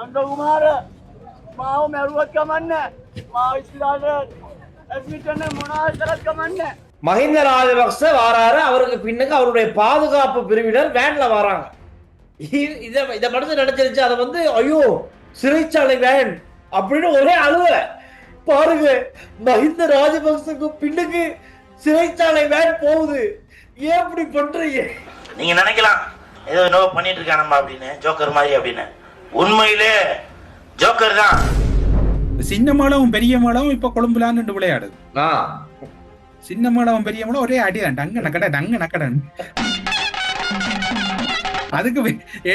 නන්දකුමාර මාව මැරුවත් කමන්න මාව ඉස්ලාට ඇඩ්මිට් වෙන්න මොනවා කරත් කමන්න. மஹிந்த ராஜபக்ச வாராரு, அவருக்கு பின்னுக்கு அவருடைய பாதுகாப்பு பிரிவினர் வேன்ல வராங்க. இதை மனசு நினைச்சிருச்சு. அதை வந்து ஐயோ சிறைச்சாலை வேன் அப்படின்னு ஒரே அழுவ பாருங்க. மஹிந்த ராஜபக்சக்கு பின்னுக்கு சிறைச்சாலை வேன் போகுது. ஏன் இப்படி பண்றீங்க? நீங்க நினைக்கலாம் ஏதோ என்னவோ பண்ணிட்டு இருக்கானம்மா அப்படின்னு, ஜோக்கர் மாதிரி அப்படின்னு. உண்மையிலே ஜோக்கர் தான். சின்ன மாடவும் பெரிய மாடவும் இப்ப கொழும்புலான்னு விளையாடுது. சின்ன மாடவும் பெரிய மாடம் ஒரே அடிதான், டங்க நக்கட டங்க நக்கடன். அதுக்கு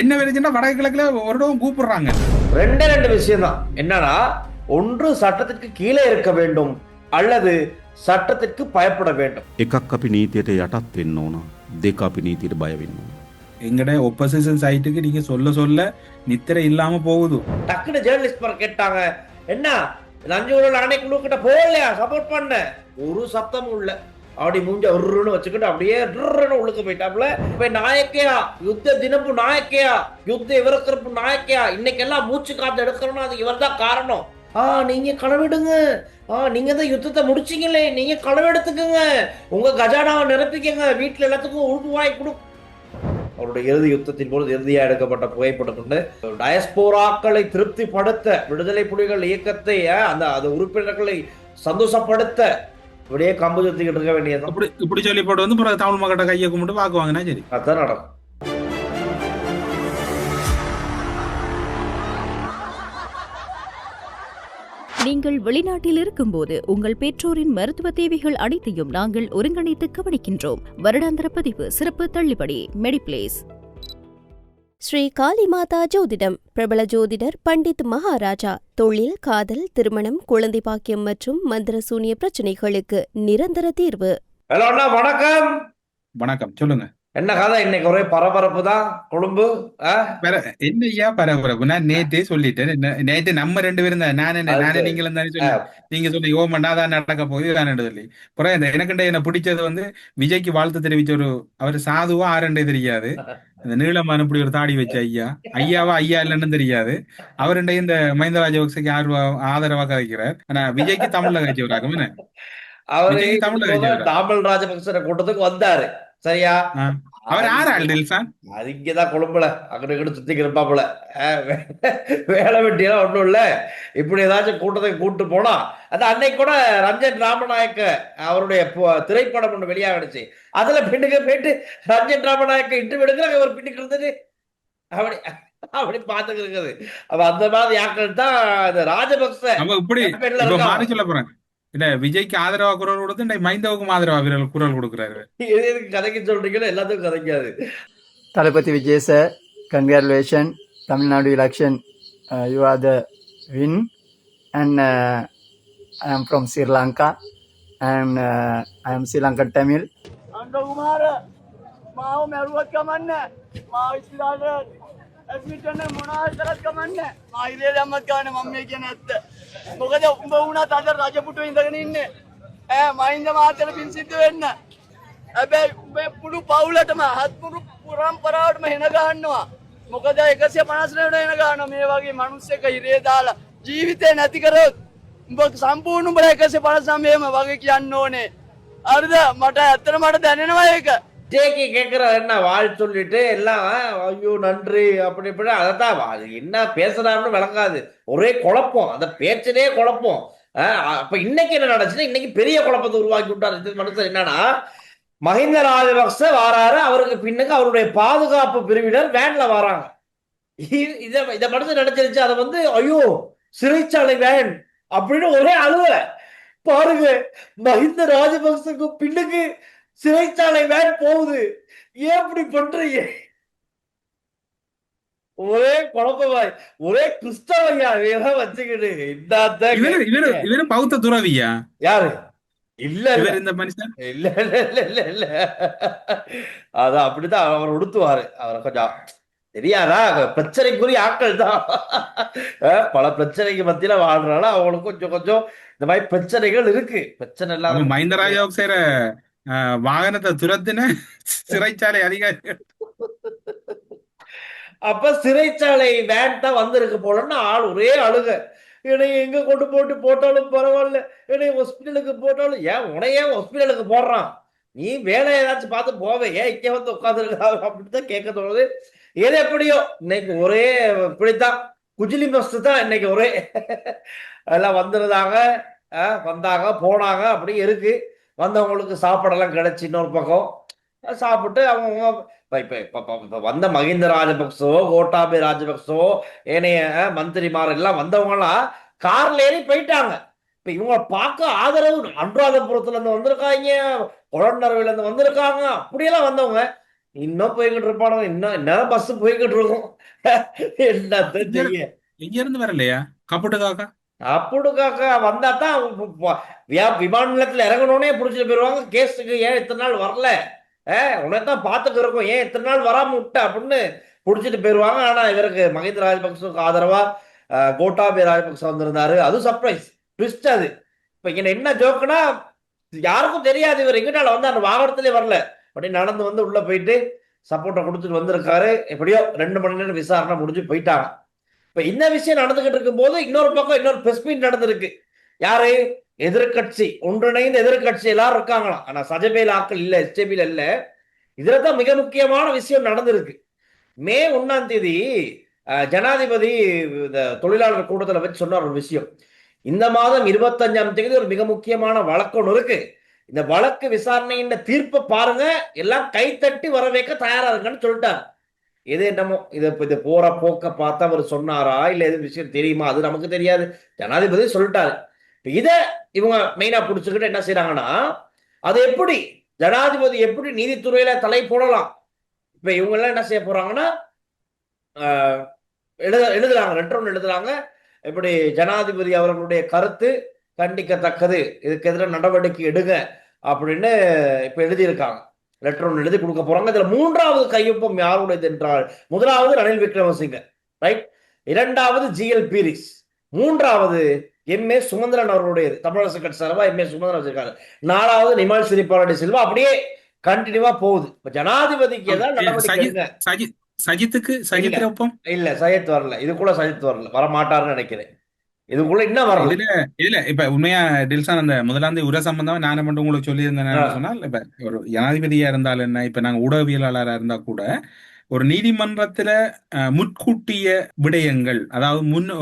என்ன விளைச்சுன்னா வடக்கு கிழக்குல ஒரு இடம் கூப்பிடுறாங்க. ரெண்டு விஷயம் தான். என்னன்னா, ஒன்று சட்டத்திற்கு கீழே இருக்க வேண்டும் அல்லது சட்டத்திற்கு பயப்பட வேண்டும். එකක් අපි නීතියට යටත් වෙන්න ඕන, දෙක අපි නීතියට බය වෙන්න ඕන. எங்கட ஒப்போசிஷன் சைட்டுக்கு நீங்க சொல்ல சொல்ல நித்திரை இல்லாம போகுது. டக்குனு ஜேர்னலிஸ்ட் பார் கேட்டாங்க, என்ன லஞ்சூரில் ஆணைக்குழு கிட்ட போகலையா சப்போர்ட் பண்ண? ஒரு சப்தமும் இல்ல. அப்படி மூஞ்ச உருன்னு வச்சுக்கிட்டு அப்படியே உள்ளுக்கு போயிட்டாப்ல. இப்ப நாயக்கையா, யுத்த தினப்பு நாயக்கையா, யுத்த இவரக்கிறப்பு நாயக்கையா, இன்னைக்கெல்லாம் மூச்சு காத்து எடுக்கணும்னா அது இவர் தான் காரணம். நீங்க களவெடுங்க, நீங்க தான் யுத்தத்தை முடிச்சிங்களே, நீங்க களவெடுத்துக்குங்க, உங்க கஜானாவை நிரப்பிக்கங்க, வீட்டுல எல்லாத்துக்கும் உழுப்பு வாங்கி கொடு. அவருடைய இறுதி யுத்தத்தின் போது இறுதியா எடுக்கப்பட்ட புகைப்படத்துண்டு டயஸ்போராக்களை திருப்திப்படுத்த, விடுதலை புலிகள் இயக்கத்தை அந்த உறுப்பினர்களை சந்தோஷப்படுத்த இப்படியே கம்பு சுத்திக்கிட்டு இருக்க வேண்டியது. இப்படி சொல்லி போட்டு வந்து பிறகு தமிழ் மக்கள்கிட்ட கையை கும்பிட்டு வாக்குவாங்கன்னா சரி, அதான் நடக்கும். நீங்கள் வெளிநாட்டில் இருக்கும்போது உங்கள் பெற்றோரின் மருத்துவ தேவைகள் அனைத்தையும் நாங்கள் ஒருங்கிணைத்து கவனிக்கின்றோம். வருடாந்திர பதிவு, சிறப்பு தள்ளுபடி, மெடிப்ளேஸ். ஸ்ரீ காளிமாதா ஜோதிடம். பிரபல ஜோதிடர் பண்டித் மகாராஜா. தொழில், காதல், திருமணம், குழந்தை பாக்கியம் மற்றும் மந்திர சூனிய பிரச்சனைகளுக்கு நிரந்தர தீர்வு. ஹலோ அண்ணா, வணக்கம். வணக்கம், சொல்லுங்க. என்ன கதை? இன்னைக்கு ஒரே பரபரப்பு தான் கொழும்பு. என்னையா பரபரப்பு? நான் நேற்றே சொல்லிட்டேன். நேற்று நம்ம ரெண்டு பேரும் தான், நானே நீங்களும் தானே சொல்லி, நீங்க சொல்லி ஓ மண்டாதான் நடக்க போகுது நான் சொல்லி. அப்புறம் இந்த எனக்குண்ட என்ன பிடிச்சது வந்து விஜய்க்கு வாழ்த்து தெரிவிச்ச ஒரு அவர் சாதுவா ஆரண்டே தெரியாது, இந்த நீளமான இப்படி ஒரு தாடி வச்ச ஐயாவா ஐயா இல்லைன்னு தெரியாது. அவருடைய இந்த மஹிந்த ராஜபக்சக்கு ஆதரவா கதைக்கிறார். ஆனா விஜய்க்கு தமிழ்ல கழிச்சவராகும். அவரு தமிழ் ராஜபக்ச கூட்டத்துக்கு வந்தாரு, சரியா? அவர் யாரு? அது இங்கதான் கொழும்புல அங்கிட்ட சுத்திக்கு இருப்பாப்புல. வேலை வெட்டியெல்லாம் ஒண்ணும் இல்ல. இப்படி ஏதாச்சும் கூட்டத்துக்கு கூட்டு போனா, அது அன்னைக்கு கூட ரஞ்சன் ராமநாயக்க அவருடைய திரைப்படம் ஒண்ணு வெளியாகிடுச்சு. அதுல பெண்ணுக்கு போயிட்டு ரஞ்சன் ராமநாயக்க இன்டர்வியூ எடுக்கிறாங்க, ஒரு பின்னுக்கு இருந்தது அப்படி அப்படி பாத்துக்கு இருக்குது. அப்ப அந்த மாதிரி ஆட்கள் தான் ராஜபக்ச. இப்படி சொல்ல போறேன், இல்ல விஜய்க்கு ஆதரவா குரல் கொடுத்து மைந்தவுக்கும் ஆதரவா குரல் கொடுக்குறாரு. கதைக்கு சொல்றீங்களா? எல்லாத்துக்கும் கதைக்காது. Thalapathy Vijay sir, congratulation, Tamil Nadu election, you are the win and I am from Sri Lanka and I ஆம் ஸ்ரீலங்கன் தமிழ். නන්දකුමාර මාව මැරුවත් කමන්න මාව ඉස්ලාට ඇඩ්මිට් වෙන්න මොනවා කරත් කමන්න. මා ඉරේ දැම්මත් ගන්න මම මේ කියන ඇත්ත. මොකද උඹ වුණත් අද රජපුටුවේ ඉඳගෙන ඉන්නේ. මහින්ද මහත්තයාට පින් සිද්ධ වෙන්න. හැබැයි උඹේ පුළු පවුලටම හත්මුරු පරම්පරාවටම හෙන ගන්නවා. මොකද 150 වෙන හෙන ගන්නවා. මේ වගේ මිනිස්සෙක් ඉරේ දාලා ජීවිතේ නැති කරොත් උඹ සම්පූර්ණ උඹලා 159ම වගේ කියන්න ඕනේ. හරිද? මට ඇත්තට මට දැනෙනවා ඒක. ஜேகே கேட்கிற என்ன வாழ் சொல்லிட்டு எல்லாம் ஐயோ நன்றி அப்படி இப்படி அதான் என்ன பேசுறாருன்னு விளங்காது. ஒரே குழப்பம், அந்த பேச்சிலே குழப்பம். அப்ப இன்னைக்கு என்ன நடந்துச்சுன்னா, இன்னைக்கு பெரிய குழப்பத்தை உருவாக்கி விட்டாரு மனுஷன். என்னன்னா, மஹிந்த ராஜபக்ச வாராரு, அவருக்கு பின்னுக்கு அவருடைய பாதுகாப்பு பிரிவினர் வேன்ல வராங்க. இதை மனுஷன் நினைச்சிருச்சு. அதை வந்து ஐயோ சிறைச்சாலை வேன் அப்படின்னு ஒரே அழுவ பாருங்க. மஹிந்த ராஜபக்சக்கு பின்னுக்கு சிறைச்சாலை வேன் போகுது. ஏன் இப்படி பண்றீங்க? ஒரே குழப்பமாய், ஒரே கிறிஸ்தவையா வச்சுக்கிட்டு இவரு பௌத்த துறவியா? யாரு? இல்ல இந்த மனுஷன் இல்ல இல்ல இல்ல இல்ல அதான் அப்படிதான் அவர் உடுத்துவாரு. அவரை கொஞ்சம் தெரியாதா, பிரச்சனைக்குரிய ஆட்கள் தான். பல பிரச்சனைக்கு மத்தியில வாழ்றாங்க. அவங்களுக்கு கொஞ்சம் கொஞ்சம் இந்த மாதிரி பிரச்சனைகள் இருக்கு. பிரச்சனை இல்லாம மஹிந்த ராஜபக்சேர வாகனத்தை துரத்தின சிறைச்சாலை அதிகாரிகள் அப்ப சிறைச்சாலை வேன் தான் வந்திருக்கு போலன்னு ஆள் ஒரே அழுக. என்னை எங்க கொண்டு போட்டு போட்டாலும் பரவாயில்ல, என்னை ஹாஸ்பிட்டலுக்கு போட்டாலும். ஏன் உனையே ஹாஸ்பிட்டலுக்கு போடுறான்? நீ வேலை ஏதாச்சும் பார்த்து போவே, ஏன் இங்க வந்து உட்காந்துருக்கா அப்படின்னு தான் கேட்க தோணுது. எது எப்படியோ இன்னைக்கு ஒரே இப்படித்தான் குஜிலி மஸ்து தான் இன்னைக்கு ஒரே எல்லாம் வந்துருந்தாங்க, வந்தாங்க போனாங்க, அப்படி இருக்கு. வந்தவங்களுக்கு சாப்பாடெல்லாம் கிடைச்சி இன்னொரு பக்கம் சாப்பிட்டு அவங்க இப்ப வந்த மஹிந்த ராஜபக்சோ, கோட்டாபய ராஜபக்சோ, ஏனைய மந்திரிமார் எல்லாம் வந்தவங்கலாம் கார்ல ஏறி போயிட்டாங்க. இப்ப இவங்க பார்க்க ஆதரவு அனுராதபுரத்துல இருந்து வந்திருக்காங்க, குழந்தைல இருந்து வந்திருக்காங்க, அப்படியெல்லாம் வந்தவங்க இன்னும் போய்கிட்டு இருப்பானுங்க. இன்னும் பஸ் போய்கிட்டு இருக்கும். என்னத்த செய்ய? இங்க இருந்து வரலையா கப்புட்டுக்காக்கா? அப்படிக்காக்க வந்தா தான் விமான நிலையத்துல இறங்கணும்னே புடிச்சிட்டு போயிருவாங்க. கேஸுக்கு ஏன் இத்தனை நாள் வரல, உனதான் பாத்துக்கு இருக்கும், ஏன் இத்தனை நாள் வராம விட்ட அப்படின்னு புடிச்சிட்டு போயிருவாங்க. ஆனா இவருக்கு மஹிந்த ராஜபக்சவுக்கு ஆதரவா கோட்டாபய ராஜபக்ச வந்திருந்தாரு. அது சர்ப்ரைஸ் ட்விஸ்ட். அது இப்ப இங்க என்ன ஜோக்குன்னா, யாருக்கும் தெரியாது இவர் எங்கிட்டால வந்து அந்த வாகனத்திலே வரல, அப்படி நடந்து வந்து உள்ள போயிட்டு சப்போர்ட்டை கொடுத்துட்டு வந்திருக்காரு. எப்படியோ 2 மணி நேரம் விசாரணை முடிஞ்சு போயிட்டாங்க. இப்ப இந்த விஷயம் நடந்துகிட்டு இருக்கும் போது இன்னொரு பக்கம் இன்னொரு பிரஸ் மீட் நடந்திருக்கு. யாரு? எதிர்கட்சி, ஒன்றிணைந்த எதிர்கட்சி எல்லாரும் இருக்காங்களாம். ஆனா சஜபேல ஆட்கள் இல்ல, எஸ்ஜேபில இல்ல. இதுலதான் மிக முக்கியமான விஷயம் நடந்திருக்கு. மே 1 ஜனாதிபதி இந்த தொழிலாளர் கூட்டத்தில் வச்சு சொன்ன ஒரு விஷயம், இந்த மாதம் 25 ஒரு மிக முக்கியமான வழக்கு ஒன்று இருக்கு, இந்த வழக்கு விசாரணையின் தீர்ப்பை பாருங்க, எல்லாம் கைத்தட்டி வர வைக்க தயாரா இருக்குன்னு சொல்லிட்டாரு. எது என்னமோ இது போற போக்க பார்த்தா அவர் சொன்னாரா இல்ல எது விஷயம் தெரியுமா, அது நமக்கு தெரியாது. ஜனாதிபதி சொல்லிட்டாரு. இத இவங்க மெயினா புடிச்சுக்கிட்டு என்ன செய்யறாங்கன்னா, அது எப்படி ஜனாதிபதி எப்படி நீதித்துறையில தலை போடலாம். இப்ப இவங்க எல்லாம் என்ன செய்ய போறாங்கன்னா, எழுதுறாங்க, லெட்டர் ஒன்று எழுதுறாங்க. இப்படி ஜனாதிபதி அவர்களுடைய கருத்து கண்டிக்கத்தக்கது, இதுக்கு எதிராக நடவடிக்கை எடுங்க அப்படின்னு இப்ப எழுதியிருக்காங்க. லெட்டர் ஒன்று எழுதி கொடுக்க போறாங்க. இதுல 3வது கையொப்பம் யாருடையது என்றால், 1வது ரணில் விக்ரமசிங்க, ரைட், 2வது ஜிஎல் பீரிஸ், 3வது எம்ஏ சுமந்திரன் அவர்களுடையது, தமிழரசு கட்சி சார்பா எம்ஏ சுமந்திரன் வச்சிருக்காரு, 4வது நிமல் சிறிபாலடி செல்வா. அப்படியே கண்டினியூவா போகுது. இப்ப ஜனாதிபதிக்கு ஏதாவது நடவடிக்கை. சஜித்துக்கு ஒப்பம் இல்ல, சஜித் வரல, இது கூட சஜித் வரல, வர மாட்டாருன்னு நினைக்கிறேன். இதுக்குள்ள இன்னும் வரல. இல்ல இப்ப உண்மையா டில்சான் அந்த முதலாந்தி உரை சம்பந்தமா நானே மட்டும் உங்களுக்கு சொல்லியிருந்தேன் சொன்னால், இப்ப ஒரு ஜனாதிபதியா இருந்தால் என்ன, இப்ப நாங்க ஊடகவியலாளராக இருந்தா கூட ஒரு நீதிமன்றத்துல முன்கூட்டிய விடயங்கள், அதாவது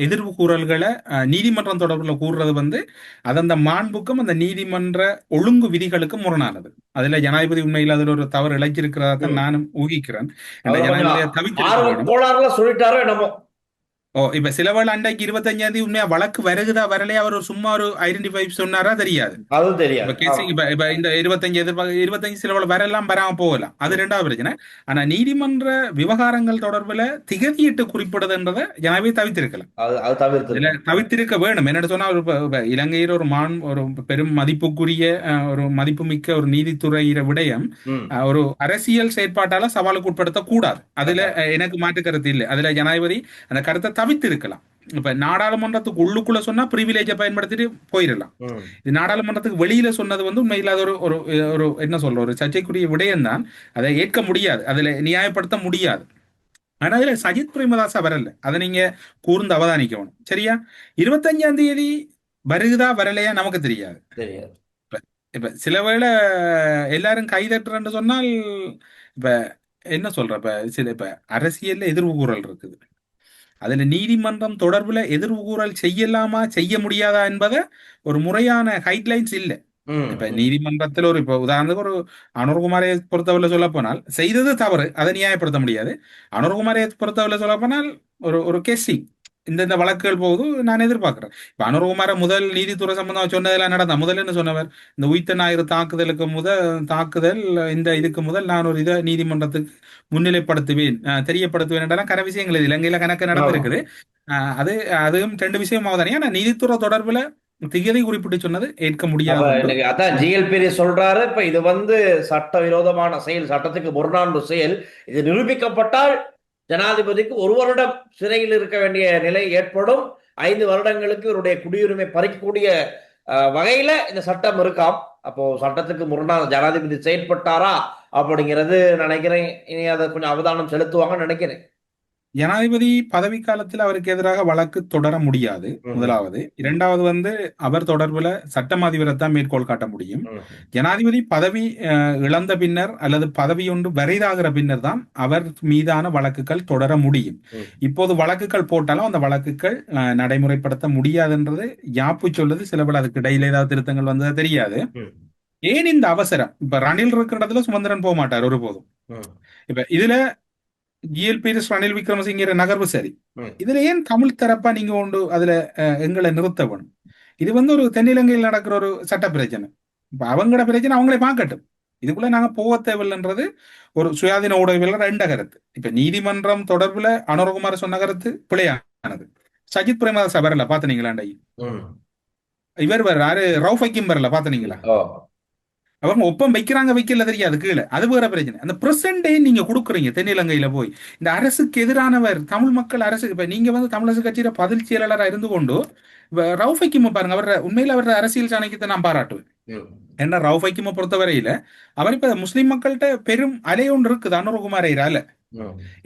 எதிர்ப்பு கூறல்களை நீதிமன்றம் தொடர்புல கூறுறது வந்து அது அந்த மாண்புக்கும் அந்த நீதிமன்ற ஒழுங்கு விதிகளுக்கும் முரணானது. அதுல ஜனாதிபதி உண்மையில் அதுல ஒரு தவறு இழைச்சிருக்கிறதா தான் நானும் ஊகிக்கிறேன். ஜனாதிபதியை தவிர்த்து சொல்லிட்டாரோ என்னமோ. இப்ப சிலவேளை அன்றைக்கு 25 உண்மையா வழக்கு வருகுதா வரலையா அவர் ஒரு சும்மா ஒரு ஐடென்டிஃபை சொன்னாரா தெரியாது. அதுவும் தெரியாது. இப்ப இந்த 25 சிலவேளை வரலாம் வராம போகலாம், அது 2வது பிரச்சனை. ஆனா நீதிமன்ற விவகாரங்கள் தொடர்புல திகதியிட்டு குறிப்பிடுதுன்றதை ஜனாதிபதி தவிர்த்திருக்கலாம், தவிர்த்திருக்க வேணும். என்னன்னு சொன்னா, இலங்கையில் ஒரு பெரும் மதிப்புக்குரிய ஒரு மதிப்புமிக்க ஒரு நீதித்துறை விடயம் ஒரு அரசியல் செயற்பாட்டால சவாலுக்கு உட்படுத்த கூடாது. அதுல எனக்கு மாற்று கருத்து இல்லை. அதுல ஜனாதிபதி அந்த கருத்தை தவிர்த்து இருக்கலாம். இப்ப நாடாளுமன்றத்துக்கு உள்ளுக்குள்ள சொன்னா பிரிவிலேஜ பயன்படுத்திட்டு போயிடலாம். இது நாடாளுமன்றத்துக்கு வெளியில சொன்னது வந்து உண்மையில் அது ஒரு என்ன சொல்ற ஒரு சர்ச்சைக்குரிய விடயம் தான். அதை ஏற்க முடியாது, அதுல நியாயப்படுத்த முடியாது. ஆனா அதுல சஜித் பிரேமதாசா வரல, அதை நீங்க கூர்ந்து அவதானிக்கணும். சரியா? 25 வருகுதா வரலையா நமக்கு தெரியாது. இப்ப சில வேளை எல்லாரும் கைதட்டுறன்னு சொன்னால், இப்ப என்ன சொல்ற, இப்ப அரசியல்ல எதிர்வு கூறல் இருக்குது, அதுல நீதிமன்றம் தொடர்புல எதிர்வு கூறல் செய்யலாமா செய்ய முடியாதா என்பதை ஒரு முறையான கைட்லைன்ஸ் இல்லை. இப்ப நீதிமன்றத்தில் இப்ப உதாரணத்துக்கு ஒரு அனுர்குமாரை பொறுத்தவரை சொல்ல போனால் செய்தது தவறு, அதை நியாயப்படுத்த முடியாது. அனுர்குமாரை பொறுத்தவரை சொல்ல போனால் ஒரு கெஸ்ஸிங், இந்த வழக்குகள் போகுது நான் எதிர்பார்க்கிறேன். இப்ப அனுர்குமார முதல் நீதித்துறை சம்பந்தம் சொன்னதெல்லாம் நடந்தா முதல் என்ன சொன்னவர், இந்த உயிர்த்த ஞாயிறு தாக்குதல் இந்த இதுக்கு முதல் நான் ஒரு இதை நீதிமன்றத்துக்கு முன்னிலைப்படுத்துவேன் தெரியப்படுத்துவேன் கன விஷயங்கள் இலங்கையில கணக்கு நடந்திருக்குது. அதுவும் 2 விஷயமாவது தானே. ஆனா நீதித்துறை தொடர்புல திகதி குறிப்பிட்டு சொன்னது ஏற்க முடியாது. அதான் ஜிஎல்பி சொல்றாரு. இப்ப இது வந்து சட்டவிரோதமான செயல், சட்டத்துக்கு முரணான செயல். இது நிரூபிக்கப்பட்டால் ஜனாதிபதிக்கு 1 வருடம் சிறையில் இருக்க வேண்டிய நிலை ஏற்படும். 5 வருடங்களுக்கு இவருடைய குடியுரிமை பறிக்கக்கூடிய வகையில இந்த சட்டம் இருக்காம். அப்போ சட்டத்துக்கு முரணான ஜனாதிபதி செயற்பட்டாரா அப்படிங்கிறது நினைக்கிறேன். இனி அதை கொஞ்சம் அவதானம் செலுத்துவாங்கன்னு நினைக்கிறேன். ஜனாதிபதி பதவி காலத்தில் அவருக்கு எதிராக வழக்கு தொடர முடியாது. முதலாவது. இரண்டாவது வந்து அவர் தொடர்புல சட்டம் அதிபரைத்தான் மேற்கோள் காட்ட முடியும். ஜனாதிபதி பதவி இழந்த பின்னர் அல்லது பதவி ஒன்று வரைதாகிற பின்னர் தான் அவர் மீதான வழக்குகள் தொடர முடியும். இப்போது வழக்குகள் போட்டாலும் அந்த வழக்குகள் நடைமுறைப்படுத்த முடியாதுன்றது யாப்பு சொல்லுது. சில பேர் அதுக்கு இடையில ஏதாவது திருத்தங்கள் வந்தது தெரியாது. ஏன் இந்த அவசரம்? இப்ப ரணில் இருக்கிற இடத்துல சுமந்திரன் போக மாட்டார் ஒருபோதும். இப்ப இதுல ஜிஎல்பிஎஸ் ரணில் விக்ரமசிங்கிற நகர்வு சரி. இதுல ஏன் தமிழ் தரப்பா நீங்க ஒன்று அதுல எங்களை நிறுத்த வேணும்? இது வந்து ஒரு தென்னிலங்கையில் நடக்கிற ஒரு சட்ட பிரச்சனை. இப்ப அவங்களோட பிரச்சனை அவங்களே பார்க்கட்டும். இதுக்குள்ள நாங்க போக தேவையில்லைன்றது ஒரு சுயாதீன ஊடகவியலர் ரெண்ட கருத்து. இப்ப நீதிமன்றம் தொடர்புல அனுரகுமார் சொன்ன கருத்து பிழையானது. சஜித் பிரேமதாச வரல பாத்தனீங்களா? இவர் யாரு ரவுஃப் ஹக்கீம் வரல பாத்தனீங்களா? அவங்க ஒப்பம் வைக்கிறாங்க வைக்கல தெரியாது கீழே. அது வேற பிரச்சனை. அந்த பிரசன்டே நீங்க கொடுக்குறீங்க தென்னிலங்கையில போய் இந்த அரசுக்கு எதிரானவர் தமிழ் மக்கள் அரசுக்கு. இப்ப நீங்க வந்து தமிழரசு கட்சியில பதில் செயலாளராக இருந்து கொண்டு ரவுஃப் ஹக்கீம் பாருங்க. அவர் உண்மையில அவர அரசியல் சாணக்கியத்தை நான் பாராட்டுவேன். ஏன்னா ரவுஃப் ஹக்கீமை பொறுத்தவரையில அவர் இப்ப முஸ்லிம் மக்கள்கிட்ட பெரும் அலை ஒன்று இருக்குது அனுரகுமார இரால.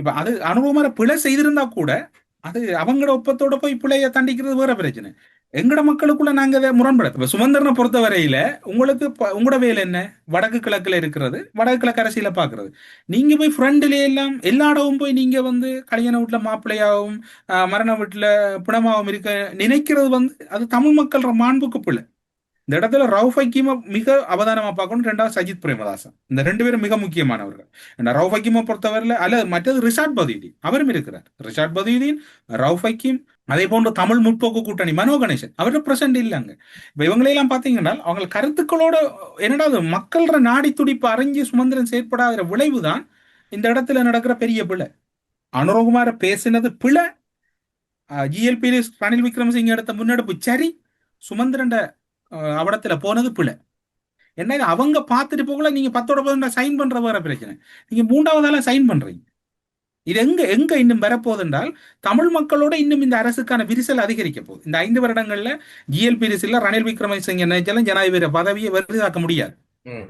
இப்ப அது அனுரகுமார பிழை செய்திருந்தா கூட அது அவங்களோட ஒப்பத்தோட போய் பிழைய தண்டிக்கிறது வேற பிரச்சனை. எங்கட மக்களுக்குள்ள நாங்க அதை முரண்பட. இப்ப சுமந்திரனை பொறுத்த வரையில உங்களுக்கு உங்களோட வேலை என்ன? வடக்கு கிழக்குல இருக்கிறது, வடக்கு கிழக்கு அரசியல பாக்குறது. நீங்க போய் ஃப்ரெண்ட்ல எல்லாம் எல்லா இடமும் போய் நீங்க வந்து கல்யாண வீட்டுல மாப்பிள்ளையாவும் மரண வீட்டுல பிணமாவும் இருக்க நினைக்கிறது வந்து அது தமிழ் மக்கள் மாண்புக்கு பிள்ளை. இந்த இடத்துல ரவுஃப் ஹக்கீமை மிக அவதானமா பார்க்கணும். ரெண்டாவது சஜித் பிரேமதாசன். இந்த ரெண்டு பேரும் மிக முக்கியமானவர்கள். ரவுஃப் ஹக்கீமை பொறுத்தவரையில அல்ல மற்றது ரிஷாட் பதியுதீன் அவரும் இருக்கிறார். ரிஷாட் பதியுதீன், ரவுஃப் ஹக்கீம், அதே போன்று தமிழ் முற்போக்கு கூட்டணி மனோ கணேசன் அவரோட பிரசன்ட் இல்லைங்க. இப்ப இவங்களையெல்லாம் பாத்தீங்கன்னா அவங்க கருத்துக்களோட என்னடா மக்களோட நாடி துடிப்பு அறிஞ்சு சுமந்திரன் செயற்படாத விளைவுதான் இந்த இடத்துல நடக்கிற பெரிய பிழை. அனுரகுமார பேசினது பிழை. ஜிஎல்பி ரணில் விக்ரமசிங்க எடுத்த முன்னெடுப்பு சரி. சுமந்திரன் அவடத்துல போனது பிழை. என்ன அவங்க பார்த்துட்டு போகல. நீங்க 10 சைன் பண்ற வேற பிரச்சனை. நீங்க 3ஆவதால சைன் பண்றீங்க. இது எங்க இன்னும் வரப்போகுது தமிழ் மக்களோட இன்னும் இந்த அரசுக்கான விரிசல் அதிகரிக்க போகுது. இந்த 5 வருடங்கள்ல ஜிஎல்பிஎஸ்ல ரணில் விக்ரமசிங்க நினைச்சாலும் ஜனாதிபதி பதவியை வெறுதாக்க முடியாது.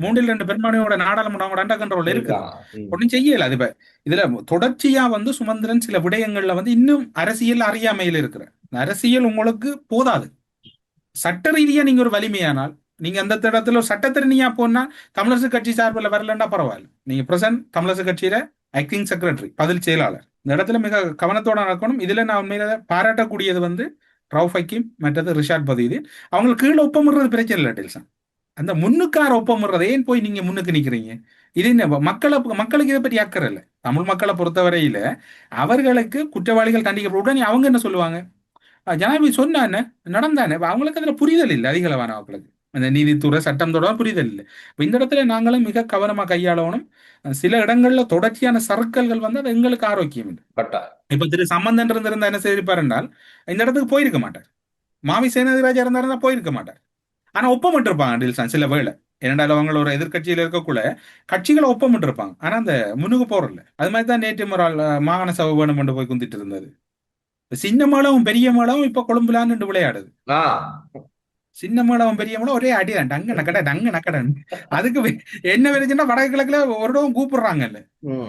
3/2 பெரும்பான்மையோட நாடாளுமன்ற அண்டர் கண்ட்ரோல் இருக்கு. ஒன்னும் செய்யல. அது இதுல தொடர்ச்சியா வந்து சுமந்திரன் சில விடயங்கள்ல வந்து இன்னும் அரசியல் அறியாமையில் இருக்கிற. அரசியல் உங்களுக்கு போதாது. சட்ட ரீதியா நீங்க ஒரு வலிமையானால் நீங்க அந்த இடத்துல ஒரு சட்டத்திறனியா போனா தமிழரசு கட்சி சார்பில் வரலன்னா பரவாயில்ல. நீங்க பிரசன்ட் தமிழரசு கட்சியில ஆக்டிங் செக்ரட்டரி பதில் செயலாளர். இந்த இடத்துல மிக கவனத்தோட நடக்கணும். இதுல நான் உண்மையில பாராட்டக்கூடியது வந்து ரவுஃப் ஹக்கீம், மற்றது ரிஷாட் பதியுதீன். அவங்களுக்கு கீழே ஒப்பமிடுறது பிரச்சனை இல்லை. டெல்சன் அந்த முன்னுக்கார ஒப்பமிடுறது ஏன் போய் நீங்க முன்னுக்கு நிக்கிறீங்க? இது என்ன மக்களுக்கு இதை பற்றி அக்கறை இல்லை. தமிழ் மக்களை பொறுத்தவரையில அவர்களுக்கு குற்றவாளிகள் தண்டிக்கப்பட்ட உடனே அவங்க என்ன சொல்லுவாங்க? ஜனாதிபதி சொன்னா என்ன நடந்தானே. அவங்களுக்கு அதுல புரிதல் இல்லை. அதிகளவான மக்களுக்கு அந்த நீதித்துறை சட்டம் தொடர்பாக புரிதல் இல்லை. இந்த இடத்துல நாங்களும் மிக கவனமா கையாளணும். சில இடங்கள்ல தொடர்ச்சியான சறுக்கல்கள் வந்து அது எங்களுக்கு ஆரோக்கியம் இல்லை. இப்ப திரு சம்பந்தன் இருந்திருந்தா என்ன செய்திருப்பார் என்றால் இந்த இடத்துக்கு போயிருக்க மாட்டார். மாவி சேனாதிராஜா இருந்தாருந்தா போயிருக்க மாட்டார். ஆனா ஒப்பமிட்டு இருப்பாங்க டில்சான் சில வேளை. இரண்டாவது அவங்கள ஒரு எதிர்கட்சியில இருக்கக்குள்ள கட்சிகளை ஒப்பமிட்டு இருப்பாங்க. ஆனா அந்த முன்னுக்கு போறல. அது மாதிரிதான் நேற்று ஒரு மாகாண சபை வேணும் கொண்டு போய் குந்திட்டு இருந்தது. சின்ன மேளவும் பெரிய மேளவும் இப்ப கொழும்புலான்னு விளையாடுது. சின்ன மேளவும் பெரிய மேளம் ஒரே அடிதான். டங்க நக்கட டங்க நக்கடன். அதுக்கு என்ன விளைச்சுன்னா வடக்கு கிழக்குல ஒரு இடம் கூப்பிடுறாங்கல்ல.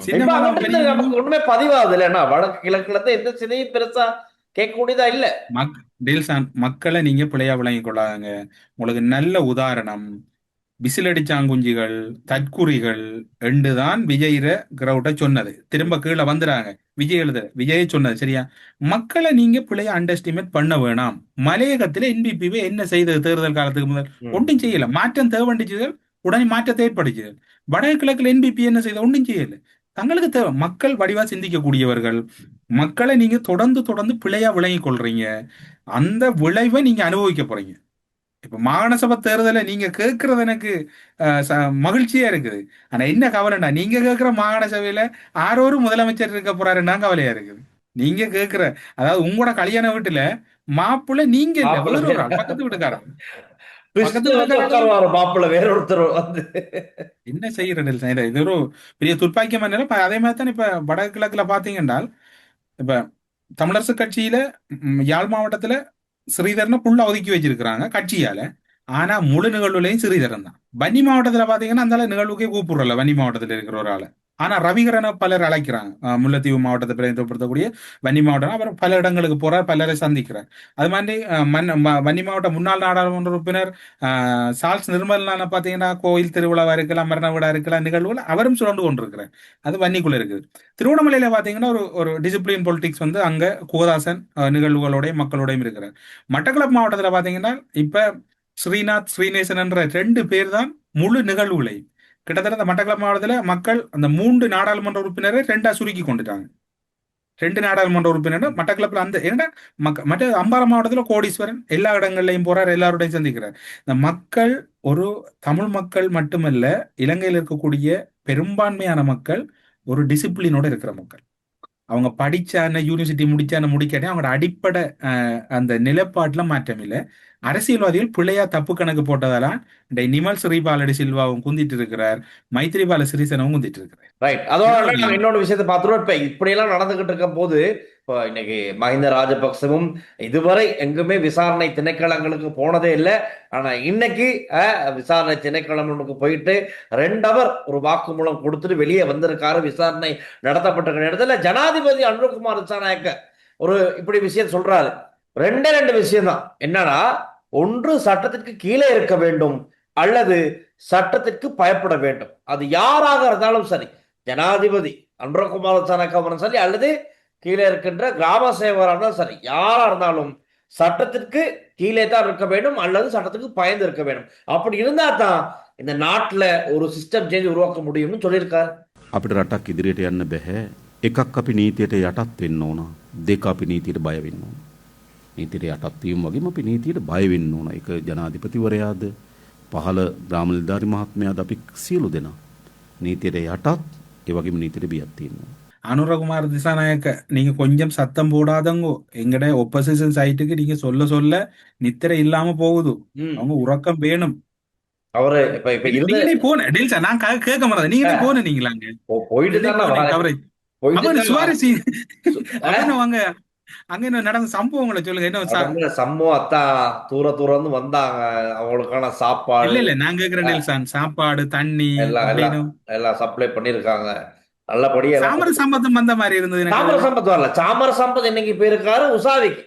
சின்ன மேளவும் பெரிய ஒண்ணுமே பதிவாகுது இல்லைன்னா வடக்கு கிழக்குல எந்த சிலையும் பெருசா கேட்கக்கூடியதா இல்ல. டெல்சான் மக்களை நீங்க பிள்ளையா விளங்கி கொள்ளாங்க. உங்களுக்கு நல்ல உதாரணம் விசிலடிச்சாங்குஞ்சிகள், தற்குறிகள் என்றுதான் விஜயிர கிரௌட்ட சொன்னது. திரும்ப கீழே வந்துறாங்க. விஜயை சொன்னது சரியா? மக்களை நீங்க பிள்ளைய அண்டர்ஸ்டிமேட் பண்ண வேணாம். மலையகத்துல என்பிபிவை என்ன செய்தது தேர்தல் காலத்துக்கு முதல்? ஒன்றும் செய்யல. மாற்றம் தேவைச்சுகள் உடனே மாற்றத்தை ஏற்படுச்சுகள். வடக்கு கிழக்குல என்பிபி என்ன செய்த? ஒன்றும் செய்யல. தங்களுக்கு தேவை மக்கள் வடிவா சிந்திக்கக்கூடியவர்கள். மக்களை நீங்க தொடர்ந்து பிள்ளையா விளங்கி கொள்றீங்க. அந்த விளைவை நீங்க அனுபவிக்க போறீங்க. இப்ப மாகாண சபை தேர்தலை நீங்க கேட்கறது எனக்கு மகிழ்ச்சியா இருக்குது. ஆனா என்ன கவலைன்னா நீங்க கேட்கிற மாகாண சபையில ஆரோரும் முதலமைச்சர் இருக்க போறாருன்னா கவலையா இருக்குது. நீங்க கேட்கிற அதாவது உங்களோட கல்யாண வீட்டுல மாப்பிள்ள நீங்க இல்ல வேற ஒரு பக்கத்து வீட்டுக்காரன் வேற ஒருத்தர் வந்து என்ன செய்யறது? இது ஒரு பெரிய துர்ப்பாக்கியமான நிலை. அதே மாதிரி தான் இப்ப வடக்கு கிழக்குல பாத்தீங்கன்னா இப்ப தமிழரசு கட்சியில யாழ் மாவட்டத்துல ஸ்ரீதரனை புள்ள ஒதுக்கி வச்சிருக்கிறாங்க கட்சியால. ஆனா முழு நிகழ்வுலையும் ஸ்ரீதரன் தான். வன்னி மாவட்டத்துல பாத்தீங்கன்னா அந்த நிகழ்வுக்கே கூப்பிடுறல. வன்னி மாவட்டத்துல இருக்கிற ஒரு ஆளை ஆனா ரவிகரனை பலர் அழைக்கிறாங்க. முல்லைத்தீவு மாவட்டத்தை பிரதிநிதித்துவப்படுத்தக்கூடிய வன்னி மாவட்டம் அவர் பல இடங்களுக்கு போறார், பலரை சந்திக்கிறார். அது மாதிரி வன்னி மாவட்ட முன்னாள் நாடாளுமன்ற உறுப்பினர் சால்ஸ் நிர்மலனான பாத்தீங்கன்னா கோயில் திருவிழாவா இருக்கலாம், மரண விழா இருக்கலாம், நிகழ்வுகள் அவரும் சுரண்டு கொண்டிருக்கிறார். அது வன்னிக்குள்ள இருக்குது. திருவண்ணாமலையில பாத்தீங்கன்னா ஒரு ஒரு டிசிப்ளின் பொலிட்டிக்ஸ் வந்து அங்க குகதாசன் நிகழ்வுகளோடையும் மக்களோடையும் இருக்கிறார். மட்டக்களப்பு மாவட்டத்துல பாத்தீங்கன்னா இப்ப ஸ்ரீநாத் ஸ்ரீநேசன் என்ற 2 பேர் தான் முழு நிகழ்வுகளையும் கிட்டத்தட்ட அந்த மட்டக்களப்பு மாவட்டத்தில் மக்கள் அந்த 3 நாடாளுமன்ற உறுப்பினரை 2ஆ சுருக்கி கொண்டுட்டாங்க. 2 நாடாளுமன்ற உறுப்பினர் மட்டக்களப்பில் அந்த ஏன்னா மற்ற அம்பாறை மாவட்டத்தில் கோடீஸ்வரன் எல்லா இடங்கள்லையும் போறார், எல்லாரோடையும் சந்திக்கிறார். இந்த மக்கள் ஒரு தமிழ் மக்கள் மட்டுமல்ல, இலங்கையில் இருக்கக்கூடிய பெரும்பான்மையான மக்கள் ஒரு டிசிப்ளினோட இருக்கிற மக்கள். அவங்க படிச்சான யூனிவர்சிட்டி முடிச்சான முடிக்காட்டே அவங்களோட அடிப்படை அந்த நிலைப்பாட்டுல மாற்றம் இல்லை. அரசியல்வாதிகள் பிள்ளையா தப்பு கணக்கு போட்டதால இந்த நிமல் ஸ்ரீபாலடி சில்வாவும் குந்திட்டு இருக்கிறார், மைத்ரிபால சிறிசேனவும் குந்திட்டு இருக்கிறார். ரைட். அதோட நம்ம இன்னொரு விஷயத்தை பார்த்துருவோம். இப்ப இப்படி எல்லாம் நடந்துகிட்டு இருக்க போது இப்போ இன்னைக்கு மஹிந்த ராஜபக்சவும் இதுவரை எங்குமே விசாரணை திணைக்களங்களுக்கு போனதே இல்லை. ஆனா இன்னைக்கு விசாரணை திணைக்களங்களுக்கு போயிட்டு 2 அவர் ஒரு வாக்குமூலம் கொடுத்துட்டு வெளியே வந்திருக்காரு. விசாரணை நடத்தப்பட்ட இடத்துல ஜனாதிபதி அனுரகுமார் திசாநாயக்க ஒரு இப்படி விஷயம் சொல்றாரு. 2 விஷயம் தான். என்னன்னா, ஒன்று சட்டத்திற்கு கீழே இருக்க வேண்டும் அல்லது சட்டத்திற்கு பயப்பட வேண்டும். அது யாராக இருந்தாலும் சரி, ஜனாதிபதி அனுரகுமார் திசாநாயக்க சரி அல்லது கீழே இருக்கின்ற கிராம சேவராக சரி, யாரா இருந்தாலும் சட்டத்திற்கு கீழே தான் இருக்க வேண்டும் அல்லது சட்டத்துக்கு பயந்து இருக்க வேண்டும். அப்படி இருந்தா தான் இந்த நாட்டுல ஒரு சிஸ்டம் சேஞ்ச் உருவாக்க முடியும்னு சொல்லியிருக்காரு. අපිට රටක් ඉදිරියට යන්න බැහැ. එකක් අපි නීතියට යටත් වෙන්න ඕන. දෙක අපි නීතියට බය වෙන්න ඕන. නීතියට යටත් වීම වගේම අපි නීතියට බය වෙන්න ඕන. ඒක ජනාධිපතිවරයාද පහළ ග්‍රාම නිලධාරි මහත්මයාද අපි සියලු දෙනා නීතියට යටත් ඒ වගේම නීතියට බියක් තියෙනවා. அனுரகுமார் திசாநாயக்க நீங்க கொஞ்சம் சத்தம் போடாதங்கோ. எங்கட ஒப்போசிஷன் சைட்டுக்கு நீங்க சொல்ல சொல்ல நித்திரை இல்லாம போகுது. அவங்க உறக்கம் வேணும். அவரு இப்ப இப்ப நீங்களே போன டெல்சா நான் கேட்க மாட்டேன். நீங்களே போன நீங்களாங்க போயிட்டு கவரேஜ் சுவாரசி வாங்க. அங்க என்ன நடந்த சம்பவங்களை சொல்லுங்க. என்ன சம்பவம் அத்தான் தூர தூரம் வந்தாங்க. அவங்களுக்கான சாப்பாடு இல்ல நான் கேக்குறேன் டெல்சான், சாப்பாடு தண்ணி எல்லாம் சப்ளை பண்ணிருக்காங்க. நல்லபடியா சாமர சம்பத்தம் வந்த மாதிரி இருந்தது. சாமர சம்பத் வரல. சாமர சம்பத் இன்னைக்கு போயிருக்காரு உசாவிக்கு.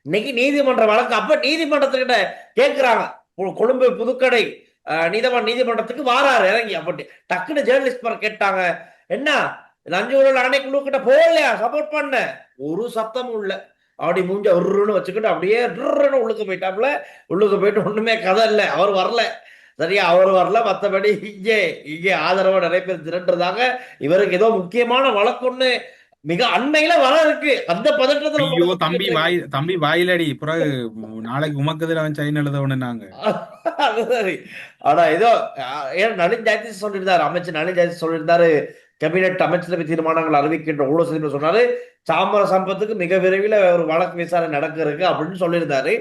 இன்னைக்கு நீதிமன்ற வழக்கு. அப்ப நீதிமன்றத்துக்கிட்ட கேட்கிறாங்க, கொழும்பு புதுக்கடை நீதிமன்றத்துக்கு வாராரு இறங்கி. அப்படி டக்குன்னு ஜேர்னலிஸ்ட் கேட்டாங்க, என்ன லஞ்ச ஊழல் ஆணைக்குழு கிட்ட போகலையா சப்போர்ட் பண்ண? ஒரு சத்தமும் இல்ல. அப்படி மூஞ்ச ஒருன்னு வச்சுக்கிட்டு அப்படியே உள்ளுக்கு போயிட்டாப்புல. உள்ளுக்கு போயிட்டு ஒண்ணுமே கதை இல்லை, அவர் வரல. சரியா, அவர் வரல. மற்றபடி இங்கே ஆதரவா நிறைய பேர் திரண்டுறதாங்க. இவருக்கு ஏதோ முக்கியமான வழக்குன்னு மிக அண்மையில வர இருக்கு. அந்த பதற்றத்துல தம்பி வாயிலடி பிறகு நாளைக்கு உமக்குதில் அவன் சைன் எழுதவனு நாங்க. ஆனா ஏதோ நளின் ஜெயதீஷ் சொல்லியிருந்தாரு, அமைச்சர் நளின் ஜெயதீஷ் சொல்லியிருந்தாரு, கேபினெட் அமைச்சரவை தீர்மானங்கள் அறிவிக்கின்ற ஊழல் சொன்னாரு. சாமர சம்பத்துக்கு மிக விரைவில் ஒரு வழக்கு விசாரணை நடக்க இருக்கு அப்படின்னு சொல்லியிருந்தாரு.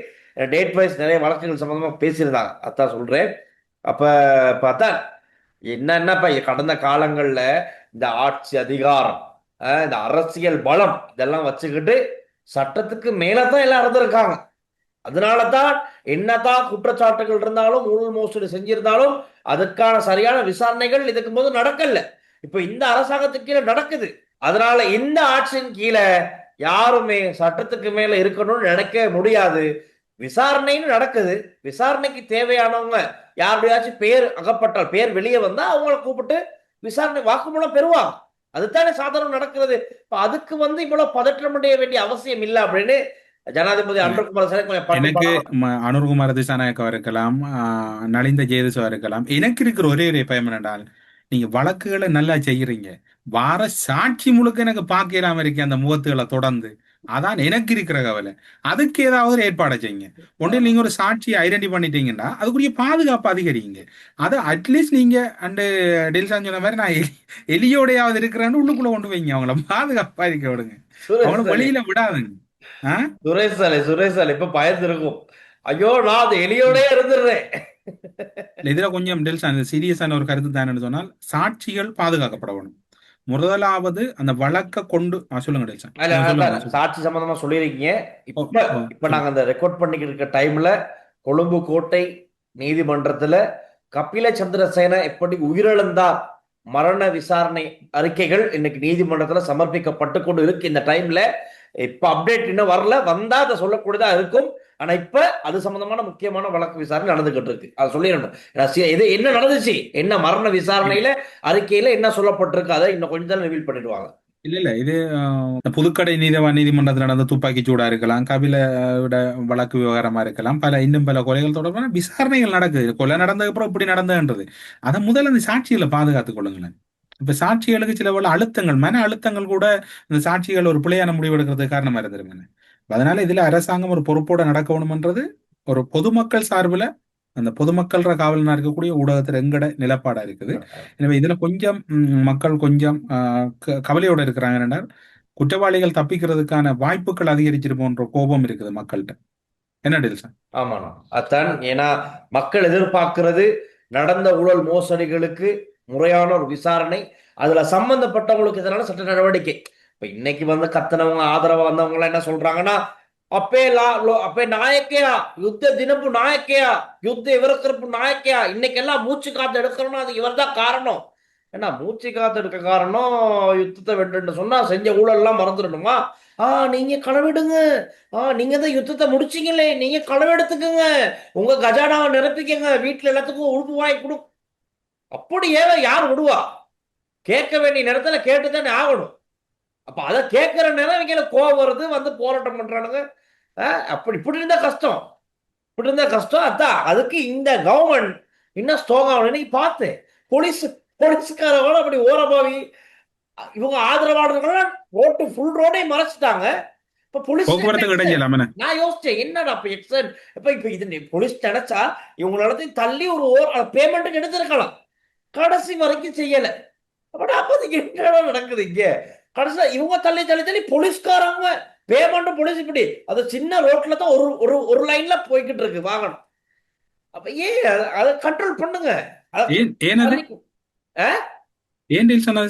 டேட் வைஸ் நிறைய வழக்குகள் சம்பந்தமா பேசியிருந்தாங்க. அதான் சொல்றேன். அப்ப பார்த்தா என்னப்பா கடந்த காலங்கள்ல இந்த ஆட்சி அதிகாரம், இந்த அரசியல் பலம் இதெல்லாம் வச்சுக்கிட்டு சட்டத்துக்கு மேலதான் எல்லாம் இருந்திருக்காங்க. அதனாலதான் என்னதான் குற்றச்சாட்டுகள் இருந்தாலும் ஊழல் மோசடி செஞ்சிருந்தாலும் அதுக்கான சரியான விசாரணைகள் இதுக்கு போது நடக்கல. இப்ப இந்த அரசாங்கத்துக்கு கீழே நடக்குது. அதனால இந்த ஆட்சியின் கீழே யாருமே சட்டத்துக்கு மேல இருக்கணும்னு நினைக்க முடியாது. விசாரணைன்னு நடக்குது. விசாரணைக்கு தேவையானவங்க யாருடையாச்சும் பேர் அகப்பட்டால், பேர் வெளியே வந்தா அவங்கள கூப்பிட்டு விசாரணை வாக்குமூலம் பெறுவாங்க. அதுதானே சாதாரணம் நடக்கிறது. அதுக்கு இவ்வளவு பதற்றம் அடைய வேண்டிய அவசியம் இல்லை அப்படின்னு ஜனாதிபதி எனக்கு அனுர்குமார் திசாநாயக்கவா இருக்கலாம், நலிந்த ஜெயதிசவா இருக்கலாம். எனக்கு இருக்கிற ஒரே பயம் என்றால், நீங்க வழக்குகளை நல்லா செய்யறீங்க, வார சாட்சி முழுக்க எனக்கு பார்க்கலாம் இருக்கேன் அந்த முகத்துகளை தொடர்ந்து. அதான் எனக்கு இருக்கிற கவலை. அதுக்கு ஏதாவது ஏற்பாடு செய்யுங்க. ஒன்றில் நீங்க ஒரு சாட்சியை ஐடென்டி பண்ணிட்டீங்கன்னா அதுக்குரிய பாதுகாப்பு அதிகரிங்க. அதை அட்லீஸ்ட் நீங்க அண்டு டெல்சான் சொன்ன மாதிரி நான் எலியோடையாவது இருக்கிறேன்னு உள்ளுக்குள்ள கொண்டு வைங்க. அவங்கள பாதுகாப்பா இருக்க விடுங்க, அவங்கள வெளியில விடாதுங்க. சுரேஷ் இப்ப பயந்து இருக்கும், ஐயோ நான் அது எலியோடே இருந்துடுறேன். இதுல கொஞ்சம் டெல்சான் சீரியஸான ஒரு கருத்து தான் சொன்னால், சாட்சிகள் பாதுகாக்கப்படணும். முதலாவது அந்த வழக்க கொண்டு சொல்லுங்க. சாட்சி சம்பந்தமா சொல்லியிருக்கீங்க. இப்ப நாங்க அந்த ரெக்கார்ட் பண்ணிக்கிட்டு இருக்க டைம்ல கொழும்பு கோட்டை நீதிமன்றத்துல கபில சந்திரசேன எப்படி உயிரிழந்தார், மரண விசாரணை அறிக்கைகள் இன்னைக்கு நீதிமன்றத்துல சமர்ப்பிக்கப்பட்டு கொண்டு இருக்கு. இந்த டைம்ல இப்ப அப்டேட் இன்னும் வரல, வந்தா அதை சொல்லக்கூடியதா இருக்கும். ஆனா இப்ப அது சம்பந்தமான முக்கியமான வழக்கு விசாரணை நடந்துகிட்டு இருக்கு. அதை சொல்லிடணும். இது என்ன நடந்துச்சு, என்ன மரண விசாரணையில அறிக்கையில என்ன சொல்லப்பட்டிருக்கு, அதை இன்னும் கொஞ்சம் ரிவீல் பண்ணிடுவாங்க. இல்ல இது புதுக்கடை நீதிமன்றத்தில் நடந்த துப்பாக்கி சூடா இருக்கலாம், கபிலோட வழக்கு விவகாரமா இருக்கலாம், இன்னும் பல கொலைகள் தொடர்பான விசாரணைகள் நடக்குது. கொலை நடந்ததுக்கு அப்புறம் இப்படி நடந்ததுன்றது அதை முதல்ல அந்த சாட்சிகளை பாதுகாத்துக் கொள்ளுங்களேன். இப்ப சாட்சிகளுக்கு சில பல அழுத்தங்கள், மன அழுத்தங்கள் கூட இந்த சாட்சிகள் ஒரு பிழையான முடிவு எடுக்கிறதுக்கு காரணமா இருந்திருங்க. அதனால இதுல அரசாங்கம் ஒரு பொறுப்போட நடக்கணும்ன்றது ஒரு பொதுமக்கள் சார்பில் அந்த பொதுமக்கள காவலனா இருக்கக்கூடிய ஊடகத்துல எங்கட நிலப்பாடா இருக்குது. எனவே இதுல கொஞ்சம் மக்கள் கொஞ்சம் கவலையோட இருக்கிறாங்க. குற்றவாளிகள் தப்பிக்கிறதுக்கான வாய்ப்புகள் அதிகரிச்சிட்டு போன்ற கோபம் இருக்குது மக்கள்கிட்ட. என்ன டீல்ஸ்? ஆமாண்ணா, அதான். ஏன்னா மக்கள் எதிர்பார்க்கிறது நடந்த ஊழல் மோசடிகளுக்கு முறையான ஒரு விசாரணை, அதுல சம்பந்தப்பட்டவங்களுக்கு இதனால சட்ட நடவடிக்கை. இப்ப இன்னைக்கு வந்து கத்தனவங்க ஆதரவா வந்தவங்க என்ன சொல்றாங்கன்னா, அப்பே நாயக்கையா யுத்த தினப்பு நாயக்கையா யுத்த இவரக்கிறப்பு நாயக்கையா, இன்னைக்கெல்லாம் மூச்சு காத்து எடுக்கிறோம்னா அது இவர் தான் காரணம். ஏன்னா மூச்சு காத்து எடுக்க காரணம் யுத்தத்தை வென்று சொன்னா செஞ்ச ஊழல் எல்லாம் மறந்துடணுமா? நீங்க களவெடுங்க, நீங்க தான் யுத்தத்தை முடிச்சீங்களே, நீங்க களவெடுத்துக்குங்க, உங்க கஜானாவை நிரப்பிக்கங்க, வீட்டுல எல்லாத்துக்கும் உடுப்பு வாங்கி கொடு. அப்படி யார் விடுவா? கேட்க வேண்டிய நேரத்துல கேட்டுதானே ஆகணும். அப்ப அதை கேட்கிற நேரம் இவங்க கோவம் வருது, வந்து போராட்டம் பண்றானுங்க. அப்படி இப்படி இருந்தா கஷ்டம், இப்படி இருந்தா கஷ்டம். அதான் அதுக்கு இந்த கவர்மெண்ட் இன்னும் ஸ்ட்ராங் ஆகணும். பார்த்தேன் போலீஸ்காரங்கள அப்படி ஓரமாவி இவங்க ஆதரவாளர்கள் ரோட்டு ஃபுல் ரோடே மறைச்சிட்டாங்க. இப்ப போலீஸ் நான் யோசிச்சேன் என்னடா இப்ப இது போலீஸ் நினைச்சா இவங்கள தள்ளி ஒரு பேமெண்ட் எடுத்திருக்கலாம், கடைசி வரைக்கும் செய்யல. அப்ப என்ன நடக்குது இங்க? கடைசியா இவங்க தள்ளி தள்ளி தள்ளி போலீஸ்காரங்க பேமெண்ட் போலீஸ் இப்படி அது சின்ன ரோட்ல தான் ஒரு லைன்ல போய்கிட்டு இருக்கு வாகனம். அப்ப அதை கண்ட்ரோல் பண்ணுங்க.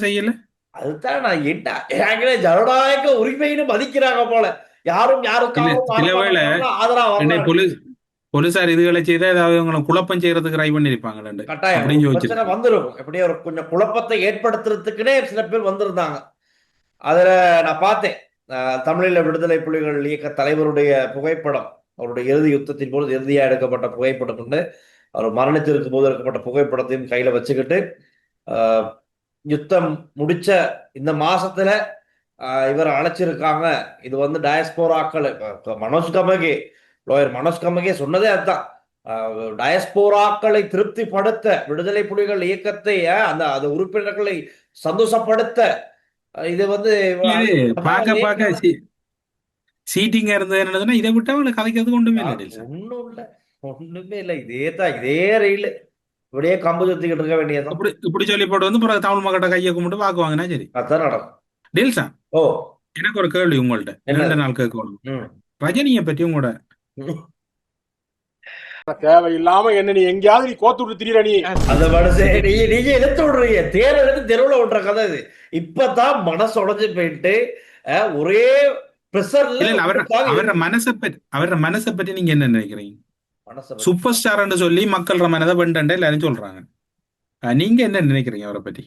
செய்யல அதுதான் நான் என்ன ஜனநாயக உரிமைன்னு மதிக்கிறாங்க போல. யாரும் யாருக்கும் போலீசார் இதுகளை செய்தா ஏதாவது குழப்பம் செய்யறதுக்கு ட்ரை பண்ணிருப்பாங்க. கட்டாயம் வந்துடும். எப்படியே ஒரு கொஞ்சம் குழப்பத்தை ஏற்படுத்துறதுக்குன்னே சில பேர் வந்திருந்தாங்க. அதுல நான் பார்த்தேன், தமிழீழ விடுதலை புலிகள் இயக்க தலைவருடைய புகைப்படம், அவருடைய இறுதி யுத்தத்தின் போது இறுதியா எடுக்கப்பட்ட புகைப்படம் கொண்டு அவர் மரணித்திருக்கும் போது எடுக்கப்பட்ட புகைப்படத்தையும் கையில வச்சுக்கிட்டு யுத்தம் முடிச்ச இந்த மாசத்துல இவர் அழைச்சிருக்காங்க. இது வந்து டயஸ்போராக்கள், மனோஜ் கமகே லோயர் மனோஜ் கமகே சொன்னதே அதுதான். டயஸ்போராக்களை திருப்திப்படுத்த, விடுதலை புலிகள் இயக்கத்தை அந்த உறுப்பினர்களை சந்தோஷப்படுத்த, இது வந்து சீட்டிங்கா இருந்தது. இதை விட்டு அவங்களுக்கு கதைக்கிறது ஒண்ணுமே இல்லை. ஒண்ணுமே இல்லை. இதே ரயில் இப்படியே கம்பு சுத்திக்கிட்டு இருக்க வேண்டியது. இப்படி சொல்லி போட்டு வந்து தமிழ் மக்கள்கிட்ட கையை கும்பிட்டு வாக்குவாங்கன்னா சரி, அதான் நடக்கும். டீல்ஸா எனக்கு ஒரு கேள்வி உங்கள்ட்ட, 2 நாள் கேட்கணும். ரஜினியை பற்றி உங்களோட தேவையில்லாம என்ன நீ எங்கேயாவது நீ கோத்து விட்டு திரியற நீ அந்த மனசே நீங்க எடுத்து விடுறீங்க. தேர் எடுத்து தெருவுல விடுற கதை இது. இப்பதான் மனசு உடஞ்சு போயிட்டு ஒரே அவர மனசை பற்றி நீங்க என்ன நினைக்கிறீங்க? சூப்பர் ஸ்டார் சொல்லி மக்கள் மனதை வெண்டண்டே எல்லாரும் சொல்றாங்க. நீங்க என்ன நினைக்கிறீங்க அவரை பற்றி?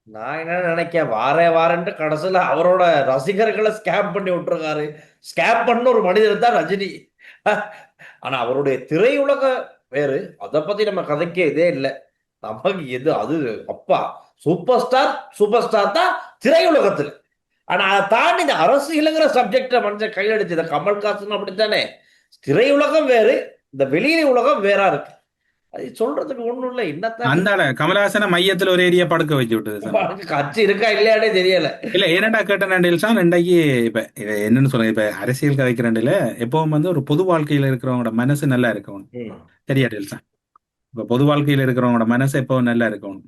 நான் என்ன நினைக்கிறேன், வாரேன்ட்டு கடைசியில அவரோட ரசிகர்களை ஸ்கேம் பண்ணி விட்டுருக்காரு. ஸ்கேம் பண்ண ஒரு மனிதர் தான் ரஜினி. ஆனா அவருடைய திரையுலக வேறு, அதை பத்தி நம்ம கதைக்க இதே இல்லை. நமக்கு எது அது அப்பா சூப்பர் ஸ்டார் தான் திரையுலகத்துல. ஆனா அதை தாண்டி இந்த அரசியலுங்கிற சப்ஜெக்ட மனுஷன் கையில் அடிச்சு, இந்த கமல்ஹாசன் அப்படித்தானே. திரையுலகம் வேறு, இந்த வெளியில உலகம் வேறா இருக்கு. அது சொல்றதுக்கு ஒண்ணும் இல்லை. என்னத்தான் கமலஹாசன மையத்துல ஒரு ஏரியா படுக்க வச்சு விட்டது. கட்சி இருக்கா இல்லையானே தெரியல. இல்ல ஏனடா கேட்டேன் ரெண்டாக்கி இப்ப என்னன்னு சொல்றேன், இப்ப அரசியல் கதைக்கிறேன்ல எப்பவும் வந்து ஒரு பொது வாழ்க்கையில இருக்கிறவங்களோட மனசு நல்லா இருக்கணும். சரியா டெல்சா? இப்ப பொது வாழ்க்கையில இருக்கிறவங்களோட மனசு எப்பவும் நல்லா இருக்கணும்.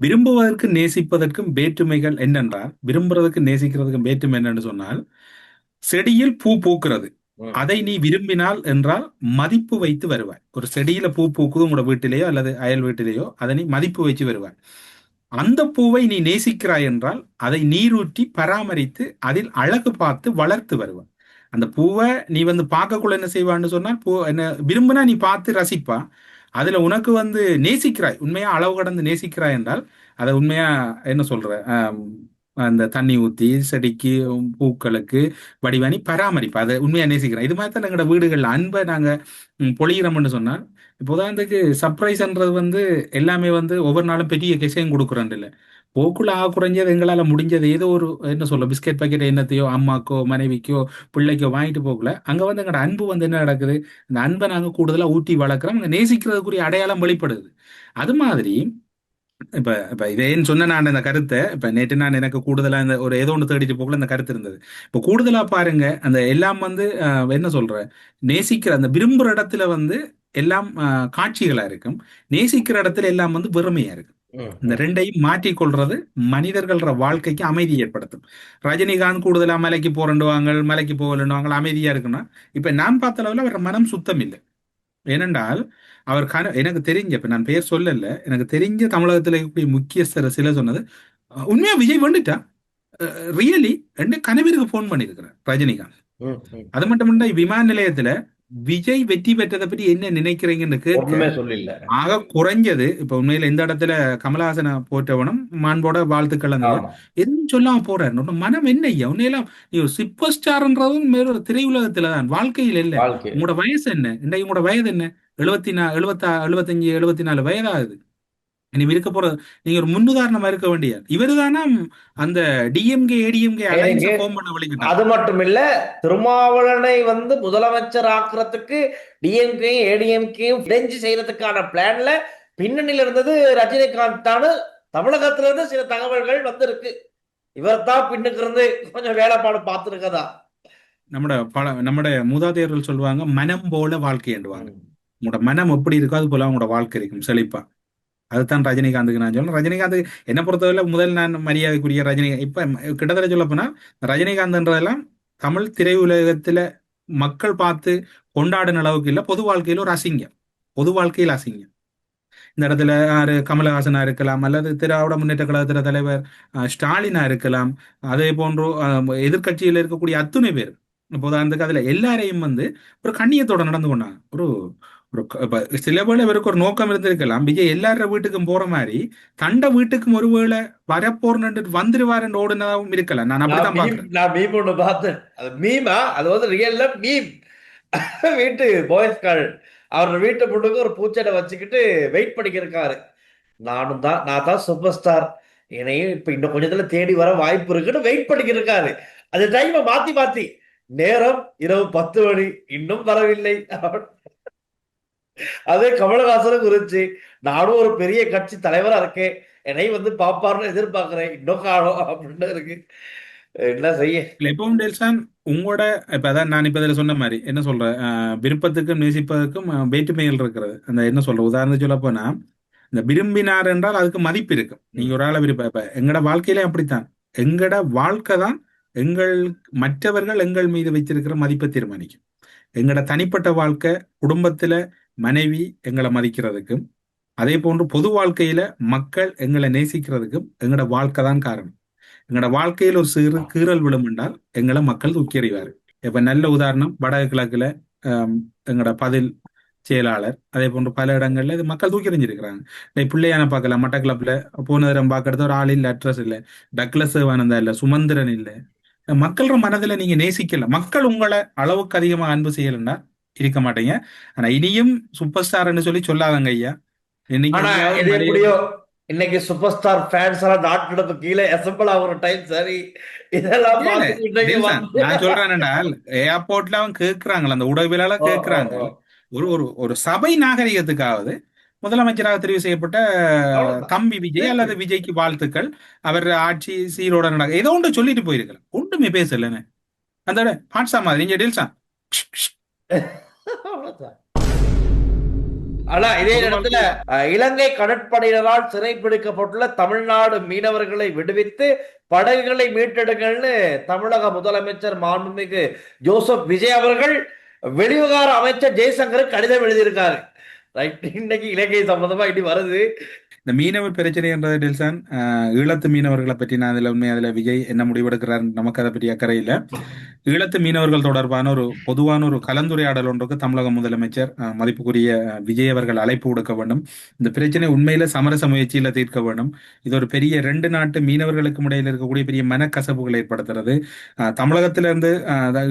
விரும்புவதற்கு நேசிப்பதற்கும் வேற்றுமைகள் என்னென்றால், விரும்புறதுக்கு நேசிக்கிறதுக்கும் வேற்றுமை என்னன்னு சொன்னால், செடியில் பூ பூக்கிறது, அதை நீ விரும்பினால் என்றால் மதிப்பு வைத்து வருவாய். ஒரு செடியில பூ பூக்குது உங்களோட வீட்டிலேயோ அல்லது அயல் வீட்டிலேயோ, அதை நீ மதிப்பு வச்சு வருவாய். அந்த பூவை நீ நேசிக்கிறாய் என்றால் அதை நீரூற்றி பராமரித்து அதில் அழகு பார்த்து வளர்த்து வருவாய். அந்த பூவை நீ வந்து பார்க்கக்குள்ள என்ன செய்வான்னு சொன்னால், பூ என்ன விரும்பினா நீ பார்த்து ரசிப்பா, அதுல உனக்கு வந்து நேசிக்கிறாய், உண்மையா அளவு கடந்து நேசிக்கிறாய் என்றால் அதை உண்மையா என்ன சொல்ற, அந்த தண்ணி ஊத்தி செடிக்கு பூக்களுக்கு வடிவானி பராமரிப்பு, அதை உண்மையா நேசிக்கிறேன். இது மாதிரி தான் எங்களோட வீடுகள்ல அன்பை நாங்க பொழிகிறோம்னு சொன்னால், இப்போ உதாரணத்துக்கு சர்ப்ரைஸ்ன்றது வந்து எல்லாமே வந்து ஒவ்வொரு நாளும் பெரிய கெசையும் கொடுக்குறோம் இல்லை, போக்குள்ள குறைஞ்சது எங்களால முடிஞ்சது ஏதோ ஒரு என்ன சொல்ல பிஸ்கெட் பாக்கெட் என்னத்தையோ அம்மாக்கோ மனைவிக்கோ பிள்ளைக்கோ வாங்கிட்டு போகல, அங்க வந்து எங்களோட அன்பு வந்து என்ன நடக்குது, இந்த அன்பை நாங்க கூடுதலா ஊட்டி வளர்க்குறோம், அங்க நேசிக்கிறதுக்குரிய அடையாளம் வெளிப்படுது. அது மாதிரி இப்ப இப்ப இதேன்னு சொன்ன நான் இந்த கருத்தை இப்ப நேற்று நான் எனக்கு கூடுதலா இந்த ஒரு ஏதோ ஒன்று தேடிட்டு போகல இந்த கருத்து இருந்தது. இப்ப கூடுதலா பாருங்க, அந்த எல்லாம் வந்து என்ன சொல்ற, நேசிக்கிற அந்த விரும்புற இடத்துல வந்து எல்லாம் காட்சிகளா இருக்கும், நேசிக்கிற இடத்துல எல்லாம் வந்து வெறுமையா இருக்கும். இந்த ரெண்டையும் மாற்றிக்கொள்றது மனிதர்கள வாழ்க்கைக்கு அமைதி ஏற்படுத்தும். ரஜினிகாந்த் கூடுதலா மலைக்கு போறண்டுவாங்க, மலைக்கு போகலன்னுவாங்க, அமைதியா இருக்குன்னா இப்ப நான் பார்த்த அளவுல அவர் மனம் சுத்தம் இல்லை. ஏனென்றால் அவர் எனக்கு தெரிஞ்ச, இப்ப நான் பெயர் சொல்லல, எனக்கு தெரிஞ்ச தமிழகத்தில் இருக்கக்கூடிய முக்கியஸ்தர் சில சொன்னது, உண்மையா விஜய் வந்துட்டா ரியலி ரெண்டு கனவிற்கு போன் பண்ணிருக்கிறார் ரஜினிகாந்த். அது மட்டும் இல்ல, விமான நிலையத்துல விஜய் வெற்றி பெற்றதை பற்றி என்ன நினைக்கிறீங்கன்னு கேட்க ஆக குறைஞ்சது இப்ப உண்மையில இந்த இடத்துல கமலஹாசனை போட்டவனும் மாண்போட வாழ்த்துக்கள் எதுவும் சொல்லாம போறாரு. மனம் என்ன ஐயா உன்னையெல்லாம், நீ ஒரு சூப்பர் ஸ்டார்ன்றதும் மேல திரையுலகத்துல தான், வாழ்க்கையில் இல்ல. உங்களோட வயசு என்ன, இன்றைக்கு உங்களோட வயது என்ன, 75 74 வயதாகுது. இனி இருக்க போற நீங்க ஒரு முன்னுதாரணமா இருக்க வேண்டிய இவரு தானா அந்த டிஎம்கே ஏடிஎம்கே அலைன்ஸ் ஃபார்ம் பண்ண வழிகிட்டாங்க. அது மட்டும் இல்ல, திருமாவளவனை வந்து முதலமைச்சர் ஆக்குறதுக்கு டிஎம்கே ஏடிஎம்கேயும் இணைஞ்சு செய்யறதுக்கான பிளான்ல பின்னணியில இருந்தது ரஜினிகாந்த் தானு தமிழகத்துல இருந்து சில தகவல்கள் வந்து இருக்கு. இவர் தான் பின்னுக்கு இருந்து கொஞ்சம் வேலைப்பாடு பார்த்துருக்கதா. நம்முடைய மூதாதையர்கள் சொல்லுவாங்க, மனம் போல வாழ்க்கை என்றுவாங்க. உங்களோட மனம் எப்படி இருக்கோ அது போல உங்களோட வாழ்க்கை இருக்கும் செழிப்பா. அதுதான் ரஜினிகாந்துக்கு நான் சொல்றேன். ரஜினிகாந்த் என்ன பொறுத்தவரை முதல் நான் மரியாதைக்குரிய ரஜினிகாந்த். இப்ப கிட்டத்தட்ட சொல்ல போனா ரஜினிகாந்த்ன்றதெல்லாம் தமிழ் திரையுலகத்துல மக்கள் பார்த்து கொண்டாடின அளவுக்கு இல்ல, பொது வாழ்க்கையில ஒரு அசிங்கம், பொது வாழ்க்கையில் அசிங்கம். இந்த இடத்துல கமலஹாசனா இருக்கலாம், அல்லது திராவிட முன்னேற்ற கழகத்தில தலைவர் ஸ்டாலினா இருக்கலாம், அதே போன்று எதிர்கட்சியில் இருக்கக்கூடிய அத்துணை பேர் உதாரணத்துக்கு அதுல எல்லாரையும் வந்து ஒரு கண்ணியத்தோட நடந்து கொண்டாங்க. ஒரு சில வேளை இவருக்கு ஒரு நோக்கம் இருந்திருக்கலாம், விஜய் எல்லார வீட்டுக்கும் போற மாதிரி தண்ட வீட்டுக்கும் ஒருவேளை வரப்போறன்னு வந்துருவாருன்னு ஓடுனதாவும் இருக்கலாம். நான் அப்படிதான் பாக்குறேன். நான் மீம் ஒண்ணு பார்த்தேன். அது மீமா, அது வந்து ரியல்ல மீம். வீட்டு பாய்ஸ்கள் அவர் வீட்டு முன்னுக்கு ஒரு பூச்சடை வச்சுக்கிட்டு வெயிட் பண்ணிக்கிருக்காரு. நான் தான் சூப்பர் ஸ்டார், என்னையும் இப்ப இன்னும் கொஞ்சத்துல தேடி வர வாய்ப்பு இருக்குன்னு வெயிட் பண்ணிக்கிருக்காரு. அது டைமை மாத்தி நேரம் இரவு 10 மணி இன்னும் வரவில்லை. அதே கமலஹாசனும் குறிச்சு, நானும் ஒரு பெரிய கட்சி தலைவரா இருக்கேன், என்னை வந்து பாப்பாருன்னு எதிர்பார்க்கிறேன், இன்னும் காணும் அப்படின்னு இருக்கு. என்ன செய்ய எப்பவும் டேல்சான் உங்களோட இப்ப அதான் நான் இப்ப இதுல சொன்ன மாதிரி என்ன சொல்ற, விருப்பத்துக்கும் நேசிப்பதற்கும் வேற்றுமைகள் இருக்கிறது. அந்த என்ன சொல்ற உதாரணம் சொல்ல போனா, இந்த விரும்பினார் என்றால் அதுக்கு மதிப்பு இருக்கும். நீங்க ஒரு ஆளை இப்ப எங்கட வாழ்க்கையில அப்படித்தான், எங்கட வாழ்க்கை தான் மற்றவர்கள் எங்கள் மீது வைத்திருக்கிற மதிப்பை தீர்மானிக்கும். எங்கட தனிப்பட்ட வாழ்க்கை, குடும்பத்துல மனைவி எங்களை மதிக்கிறதுக்கும், அதே போன்று பொது வாழ்க்கையில மக்கள் எங்களை நேசிக்கிறதுக்கும் எங்களோட வாழ்க்கை தான் காரணம். எங்களோட வாழ்க்கையில் ஒரு சிறு கீறல் விழும் என்றால் எங்களை மக்கள் தூக்கி எறிவாரு. இப்ப நல்ல உதாரணம் வடக்கு கிழக்குல எங்களோட பதில் செயலாளர், அதே போன்று பல இடங்கள்ல இது மக்கள் தூக்கி எறிஞ்சிருக்கிறாங்க. பிள்ளையான பார்க்கலாம், மட்டக்களப்புல போன தரம் பார்க்கறது ஒரு ஆள் இல்லை, அட்ரஸ் இல்லை, டக்ளஸ் சிவானந்தா இல்லை, சுமந்திரன் இல்லை. மக்களோட மனதுல நீங்க நேசிக்கல, மக்கள் உங்களை அளவுக்கு அதிகமா அன்பு செய்யலன்னா இருக்க மாட்டீங்க. ஆனா இனியும் சூப்பர் ஸ்டார்ன்னு சொல்லி சொல்லாதங்க ஐயா. இன்னைக்கு சூப்பர் ஸ்டார் ஃபேன்ஸ் எல்லாம் நாட்டு கீழே அசம்பிள் ஆகுற டைம் சரி. இதெல்லாம் நான் சொல்றேன், ஏர்போர்ட்ல அவங்க கேட்கிறாங்களா, அந்த உடவிலால கேட்கிறாங்க, ஒரு சபை நாகரிகத்துக்காவது முதலமைச்சராக தெரிவு செய்யப்பட்ட தம்பி விஜய் அல்லது விஜய்க்கு வாழ்த்துக்கள், அவர் ஆட்சி சீரோட நடக்க ஏதோ ஒன்று சொல்லிட்டு போயிருக்கலாம், ஒன்றுமே பேசலன்னு அந்த பாட்ஸா மாதிரி நீங்க டீல்ஸா. ஆனா இதே நேரத்துல இலங்கை கடற்படையினரால் சிறைப்பிடிக்கப்பட்டுள்ள தமிழ்நாடு மீனவர்களை விடுவித்து படகுகளை மீட்டெடுங்கள்னு தமிழக முதலமைச்சர் மாண்புமிகு ஜோசப் விஜய் அவர்கள் வெளிவிவகார அமைச்சர் ஜெய்சங்கருக்கு கடிதம் எழுதியிருக்காரு. இன்னைக்கு இலங்கை சம்பந்தமா இனி வருது. இந்த மீனவர் பிரச்சனை என்றது டெல்சான் ஈழத்து மீனவர்களை பற்றி நான் அதில் விஜய் என்ன முடிவெடுக்கிறார் நமக்கு அதை பற்றி அக்கறை இல்லை. ஈழத்து மீனவர்கள் தொடர்பான ஒரு பொதுவான ஒரு கலந்துரையாடல் ஒன்றுக்கு தமிழக முதலமைச்சர் மதிப்புக்குரிய விஜய் அவர்கள் அழைப்பு விடுக்க வேண்டும். இந்த பிரச்சனை உண்மையில சமரச முயற்சியில தீர்க்க வேண்டும். இது ஒரு பெரிய 2 நாட்டு மீனவர்களுக்கு இடையில இருக்கக்கூடிய பெரிய மனக்கசப்புகளை ஏற்படுத்துறது. தமிழகத்திலிருந்து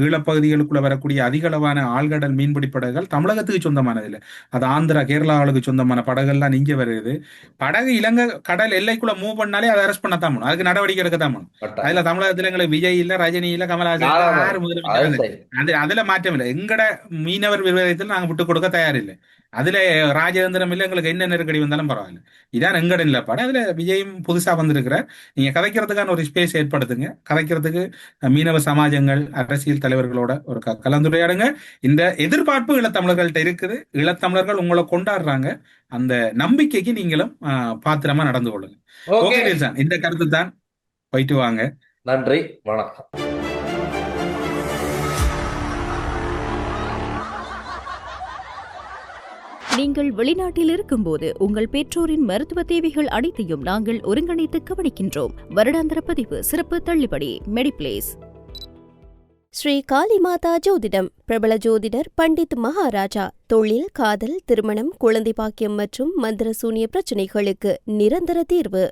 ஈழப்பகுதிகளுக்குள்ள வரக்கூடிய அதிக அளவான ஆழ்கடல் மீன்பிடி படகுகள் தமிழகத்துக்கு சொந்தமானது இல்லை. அது ஆந்திரா கேரளாவுக்கு சொந்தமான படகுகள்லாம் இங்கே வருது. படகு இலங்கை கடல் எல்லைக்குள்ள மூவ் பண்ணாலே அதை அரெஸ்ட் பண்ணத்தான் முடியும், அதுக்கு நடவடிக்கை எடுக்கத்தான் முடியும். அதுல தமிழகத்துல எங்களுக்கு விஜய் இல்ல, ரஜினி இல்ல, கமலஹாசன் அதுல மாற்றம் இல்லை. எங்கட மீனவர் விவகாரத்தில் நாங்க விட்டு கொடுக்க தயாரில்லை. அதுல ராஜேந்திரம் இல்ல, எங்களுக்கு என்ன நெருக்கடி வந்தாலும் பரவாயில்ல. இதான் எங்கட நிலப்பாடு. அதுல விஜயும் புதுசா வந்திருக்கிறார். நீங்க கதைக்கிறதுக்கான ஒரு ஸ்பேஸ் ஏற்படுத்துங்க. கதைக்கிறதுக்கு மீனவ சமாஜங்கள், அரசியல் தலைவர்களோட ஒரு கலந்துரையாடுங்க. இந்த எதிர்பார்ப்பு ஈழத்தமிழர்கள்ட்ட இருக்குது. ஈழத்தமிழர்கள் உங்களை கொண்டாடுறாங்க. அந்த நம்பிக்கைக்கு நீங்களும் பாத்திரமா நடந்து கொள்ளுங்க. ஓகே சார், இந்த கருத்து தான். போயிட்டு வாங்க. நன்றி, வணக்கம். நீங்கள் வெளிநாட்டில் இருக்கும்போது உங்கள் பெற்றோரின் மருத்துவ தேவைகள் அனைத்தையும் நாங்கள் ஒருங்கிணைத்து கவனிக்கின்றோம். வருடாந்திர பதிவு, சிறப்பு தள்ளுபடி, மெடிப்ளேஸ். ஸ்ரீ காளிமாதா ஜோதிடம். பிரபல ஜோதிடர் பண்டித் மகாராஜா. தொழில், காதல், திருமணம், குழந்தை பாக்கியம் மற்றும் மந்திர சூனிய பிரச்சனைகளுக்கு நிரந்தர தீர்வு.